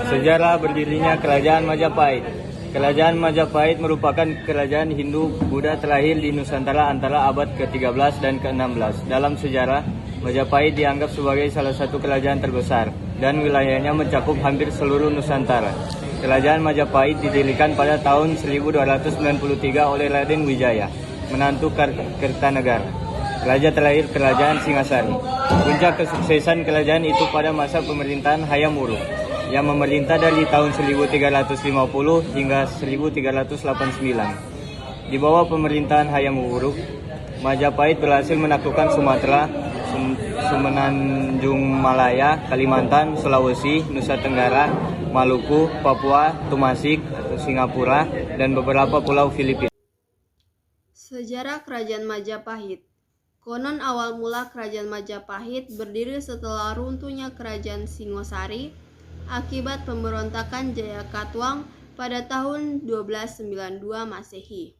Sejarah berdirinya Kerajaan Majapahit. Kerajaan Majapahit merupakan kerajaan Hindu-Buddha terakhir di Nusantara antara abad ke-13 dan ke-16. Dalam sejarah, Majapahit dianggap sebagai salah satu kerajaan terbesar dan wilayahnya mencakup hampir seluruh Nusantara. Kerajaan Majapahit didirikan pada tahun 1293 oleh Raden Wijaya, menantu Kertanegara, raja terakhir Kerajaan Singasari. Puncak kesuksesan kerajaan itu pada masa pemerintahan Hayam Wuruk, yang memerintah dari tahun 1350 hingga 1389. Di bawah pemerintahan Hayam Wuruk, Majapahit berhasil menaklukkan Sumatera, Semenanjung Malaya, Kalimantan, Sulawesi, Nusa Tenggara, Maluku, Papua, Tumasik, Singapura, dan beberapa pulau Filipina. Sejarah Kerajaan Majapahit. Konon awal mula Kerajaan Majapahit berdiri setelah runtuhnya Kerajaan Singosari akibat pemberontakan Jayakatwang pada tahun 1292 Masehi.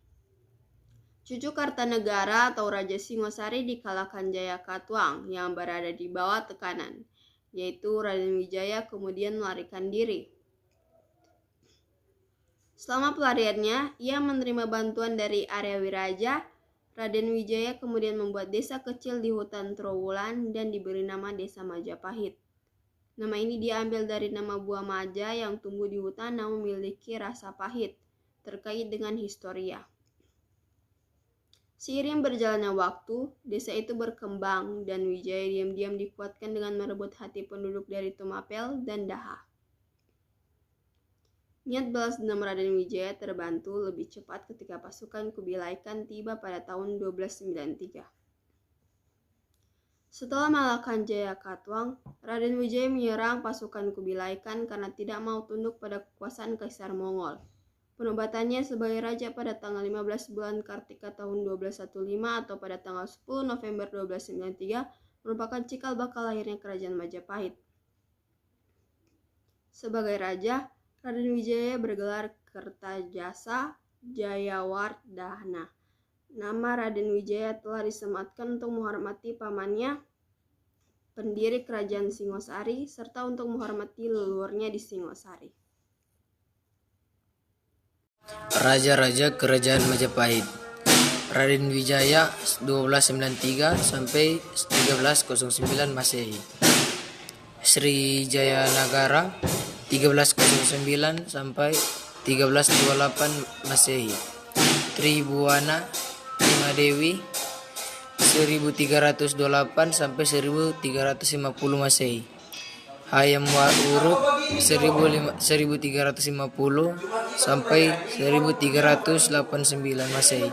Cucu Kartanegara atau Raja Singosari dikalahkan Jayakatwang yang berada di bawah tekanan, yaitu Raden Wijaya, kemudian melarikan diri. Selama pelariannya, ia menerima bantuan dari Arya Wiraja. Raden Wijaya kemudian membuat desa kecil di hutan Trowulan dan diberi nama Desa Majapahit. Nama ini diambil dari nama buah maja yang tumbuh di hutan namun memiliki rasa pahit, terkait dengan historia. Seiring berjalannya waktu, desa itu berkembang dan Wijaya diam-diam dikuatkan dengan merebut hati penduduk dari Tumapel dan Daha. Niat balas dendam Raden Wijaya terbantu lebih cepat ketika pasukan Kubilai Khan tiba pada tahun 1293. Setelah mengalahkan Jayakatwang, Raden Wijaya menyerang pasukan Kubilai Khan karena tidak mau tunduk pada kekuasaan Kaisar Mongol. Penobatannya sebagai raja pada tanggal 15 bulan Kartika tahun 1215 atau pada tanggal 10 November 1293 merupakan cikal bakal lahirnya Kerajaan Majapahit. Sebagai raja, Raden Wijaya bergelar Kertajasa Jayawardhana. Nama Raden Wijaya telah disematkan untuk menghormati pamannya, pendiri Kerajaan Singosari, serta untuk menghormati leluhurnya di Singosari. Raja-raja Kerajaan Majapahit. Raden Wijaya 1293 sampai 1309 Masehi. Sri Jayanagara 1309 sampai 1328 Masehi. Tribuana Dewi 1308 sampai 1350 Masehi. Hayam Wuruk 1350 sampai 1389 Masehi.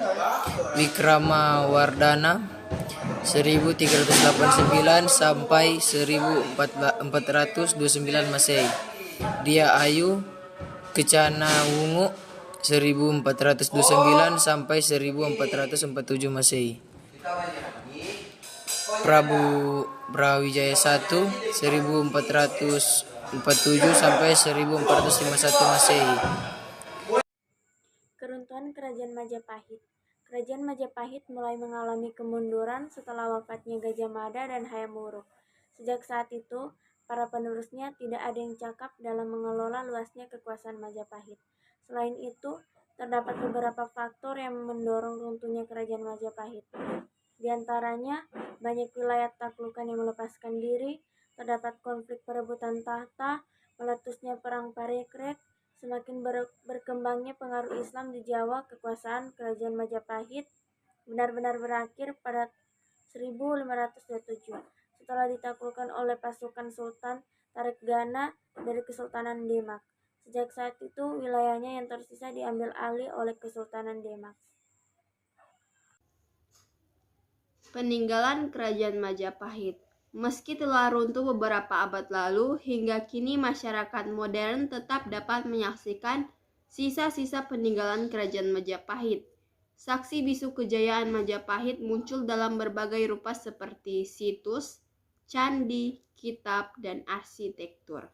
Wikramawardhana 1389 sampai 1429 Masehi. Dia Ayu Kencana Wungu 1429 sampai 1447 Masehi. Prabu Brawijaya I 1447 sampai 1451 Masehi. Keruntuhan Kerajaan Majapahit. Kerajaan Majapahit mulai mengalami kemunduran setelah wafatnya Gajah Mada dan Hayam Wuruk. Sejak saat itu, para penerusnya tidak ada yang cakap dalam mengelola luasnya kekuasaan Majapahit. Selain itu, terdapat beberapa faktor yang mendorong runtuhnya Kerajaan Majapahit. Di antaranya, banyak wilayah taklukan yang melepaskan diri, terdapat konflik perebutan tahta, meletusnya perang Parikrek, semakin berkembangnya pengaruh Islam di Jawa. Kekuasaan Kerajaan Majapahit benar-benar berakhir pada 1527 setelah ditaklukkan oleh pasukan Sultan Tarik Gana dari Kesultanan Demak. Sejak saat itu, wilayahnya yang tersisa diambil alih oleh Kesultanan Demak. Peninggalan Kerajaan Majapahit. Meski telah runtuh beberapa abad lalu, hingga kini masyarakat modern tetap dapat menyaksikan sisa-sisa peninggalan Kerajaan Majapahit. Saksi bisu kejayaan Majapahit muncul dalam berbagai rupa seperti situs, candi, kitab, dan arsitektur.